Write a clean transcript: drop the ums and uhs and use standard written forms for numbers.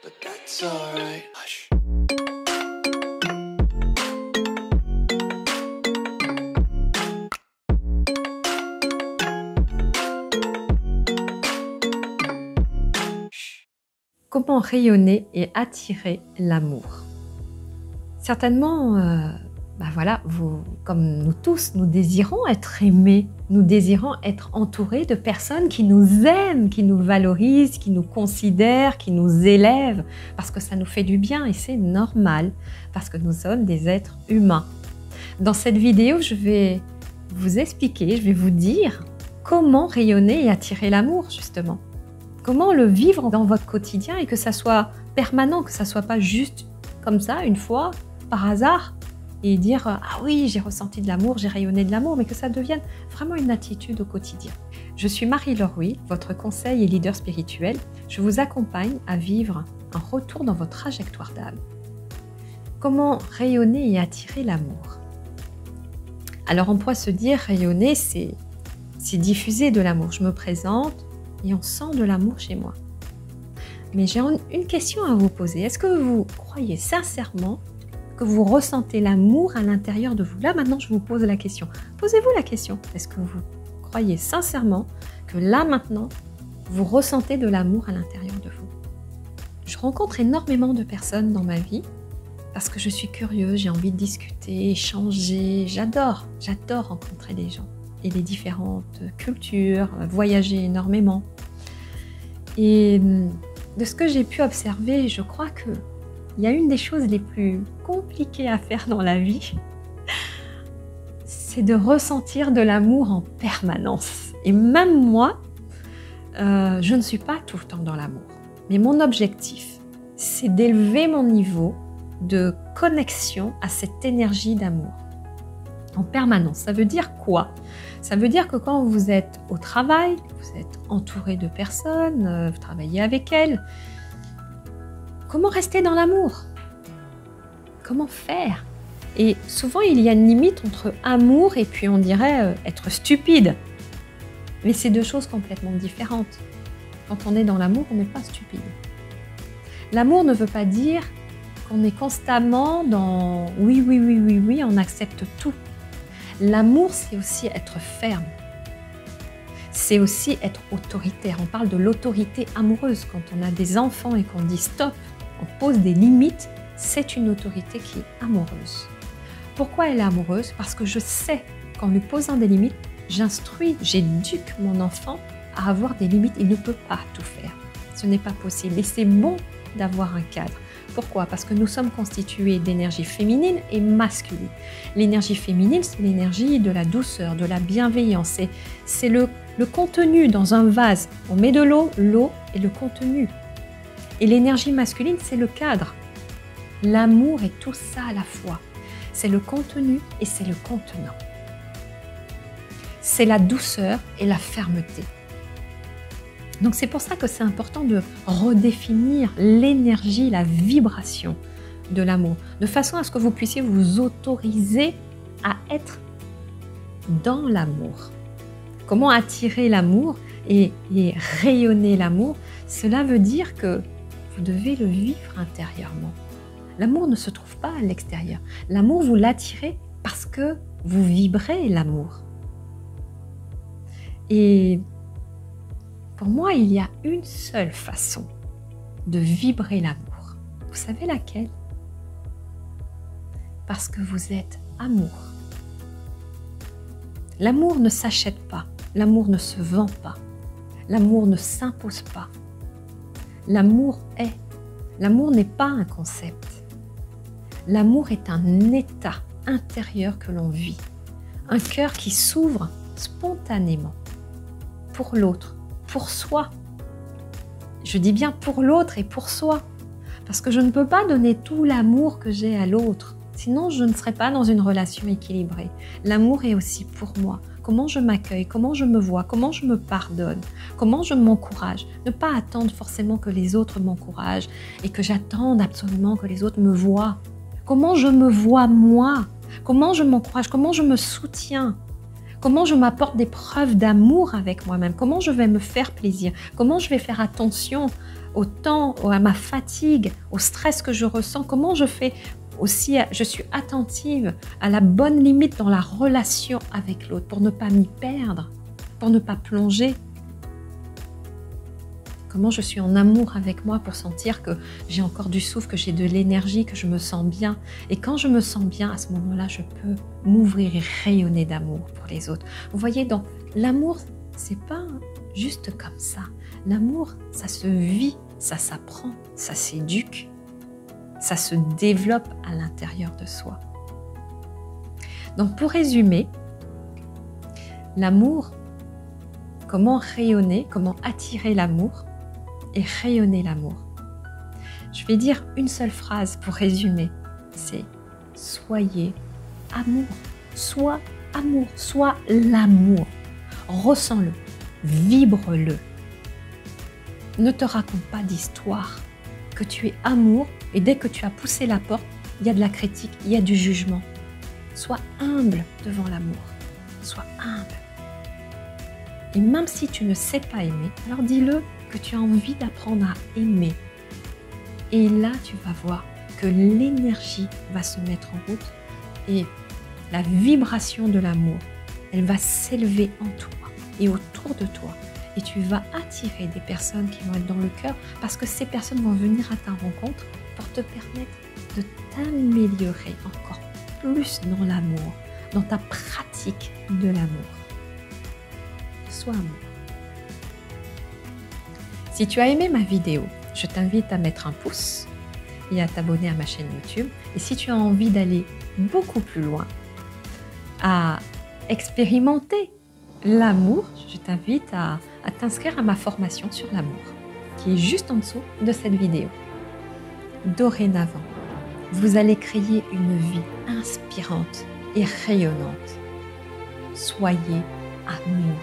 but that's alright. Hush. Comment rayonner et attirer l'amour? Certainement, voilà, comme nous tous, nous désirons être aimés, nous désirons être entourés de personnes qui nous aiment, qui nous valorisent, qui nous considèrent, qui nous élèvent, parce que ça nous fait du bien et c'est normal, parce que nous sommes des êtres humains. Dans cette vidéo, je vais vous expliquer, je vais vous dire comment rayonner et attirer l'amour, justement. Comment le vivre dans votre quotidien et que ça soit permanent, que ça ne soit pas juste comme ça, une fois, par hasard, et dire « Ah oui, j'ai ressenti de l'amour, j'ai rayonné de l'amour », mais que ça devienne vraiment une attitude au quotidien. Je suis Marie-Laure Huy, votre conseil et leader spirituel. Je vous accompagne à vivre un retour dans votre trajectoire d'âme. Comment rayonner et attirer l'amour? Alors on pourrait se dire, rayonner, c'est diffuser de l'amour. Je me présente, et on sent de l'amour chez moi. Mais j'ai une question à vous poser. Est-ce que vous croyez sincèrement que vous ressentez l'amour à l'intérieur de vous? Là, maintenant, je vous pose la question. Posez-vous la question. Est-ce que vous croyez sincèrement que là, maintenant, vous ressentez de l'amour à l'intérieur de vous? Je rencontre énormément de personnes dans ma vie parce que je suis curieuse, j'ai envie de discuter, échanger. J'adore rencontrer des gens et les différentes cultures, voyager énormément. Et de ce que j'ai pu observer, je crois qu'il y a une des choses les plus compliquées à faire dans la vie, c'est de ressentir de l'amour en permanence. Et même moi, je ne suis pas tout le temps dans l'amour. Mais mon objectif, c'est d'élever mon niveau de connexion à cette énergie d'amour en permanence. Ça veut dire quoi? Ça veut dire que quand vous êtes au travail, vous êtes entouré de personnes, vous travaillez avec elles, comment rester dans l'amour? Comment faire? Et souvent, il y a une limite entre amour et puis on dirait être stupide. Mais c'est deux choses complètement différentes. Quand on est dans l'amour, on n'est pas stupide. L'amour ne veut pas dire qu'on est constamment dans oui, oui, oui, oui, oui, on accepte tout. L'amour, c'est aussi être ferme. C'est aussi être autoritaire. On parle de l'autorité amoureuse. Quand on a des enfants et qu'on dit stop, on pose des limites, c'est une autorité qui est amoureuse. Pourquoi elle est amoureuse? Parce que je sais qu'en lui posant des limites, j'instruis, j'éduque mon enfant à avoir des limites. Il ne peut pas tout faire. Ce n'est pas possible. Et c'est bon d'avoir un cadre. Pourquoi? Parce que nous sommes constitués d'énergie féminine et masculine. L'énergie féminine, c'est l'énergie de la douceur, de la bienveillance. C'est le contenu dans un vase. On met de l'eau est le contenu. Et l'énergie masculine, c'est le cadre. L'amour est tout ça à la fois. C'est le contenu et c'est le contenant. C'est la douceur et la fermeté. Donc c'est pour ça que c'est important de redéfinir l'énergie, la vibration de l'amour, de façon à ce que vous puissiez vous autoriser à être dans l'amour. Comment attirer l'amour et rayonner l'amour? Cela veut dire que vous devez le vivre intérieurement. L'amour ne se trouve pas à l'extérieur. L'amour, vous l'attirez parce que vous vibrez l'amour. Et pour moi, il y a une seule façon de vibrer l'amour. Vous savez laquelle? Parce que vous êtes amour. L'amour ne s'achète pas. L'amour ne se vend pas. L'amour ne s'impose pas. L'amour est. L'amour n'est pas un concept. L'amour est un état intérieur que l'on vit. Un cœur qui s'ouvre spontanément pour l'autre, pour soi. Je dis bien pour l'autre et pour soi. Parce que je ne peux pas donner tout l'amour que j'ai à l'autre. Sinon, je ne serais pas dans une relation équilibrée. L'amour est aussi pour moi. Comment je m'accueille, comment je me vois, comment je me pardonne, comment je m'encourage. Ne pas attendre forcément que les autres m'encouragent et que j'attende absolument que les autres me voient. Comment je me vois moi? Comment je m'encourage? Comment je me soutiens? Comment je m'apporte des preuves d'amour avec moi-même? Comment je vais me faire plaisir? Comment je vais faire attention au temps, à ma fatigue, au stress que je ressens? Comment je fais aussi, je suis attentive à la bonne limite dans la relation avec l'autre pour ne pas m'y perdre, pour ne pas plonger? Comment je suis en amour avec moi pour sentir que j'ai encore du souffle, que j'ai de l'énergie, que je me sens bien. Et quand je me sens bien, à ce moment-là, je peux m'ouvrir et rayonner d'amour pour les autres. Vous voyez, donc l'amour, c'est pas juste comme ça. L'amour, ça se vit, ça s'apprend, ça s'éduque, ça se développe à l'intérieur de soi. Donc pour résumer, l'amour, comment rayonner, comment attirer l'amour et rayonner l'amour. Je vais dire une seule phrase pour résumer, c'est soyez amour, sois amour, sois l'amour, ressens-le, vibre-le. Ne te raconte pas d'histoire, que tu es amour et dès que tu as poussé la porte, il y a de la critique, il y a du jugement. Sois humble devant l'amour, sois humble. Et même si tu ne sais pas aimer, alors dis-le que tu as envie d'apprendre à aimer. Et là, tu vas voir que l'énergie va se mettre en route et la vibration de l'amour, elle va s'élever en toi et autour de toi. Et tu vas attirer des personnes qui vont être dans le cœur parce que ces personnes vont venir à ta rencontre pour te permettre de t'améliorer encore plus dans l'amour, dans ta pratique de l'amour. Sois amour. Si tu as aimé ma vidéo, je t'invite à mettre un pouce et à t'abonner à ma chaîne YouTube. Et si tu as envie d'aller beaucoup plus loin, à expérimenter l'amour, je t'invite à t'inscrire à ma formation sur l'amour, qui est juste en dessous de cette vidéo. Dorénavant, vous allez créer une vie inspirante et rayonnante. Soyez amour.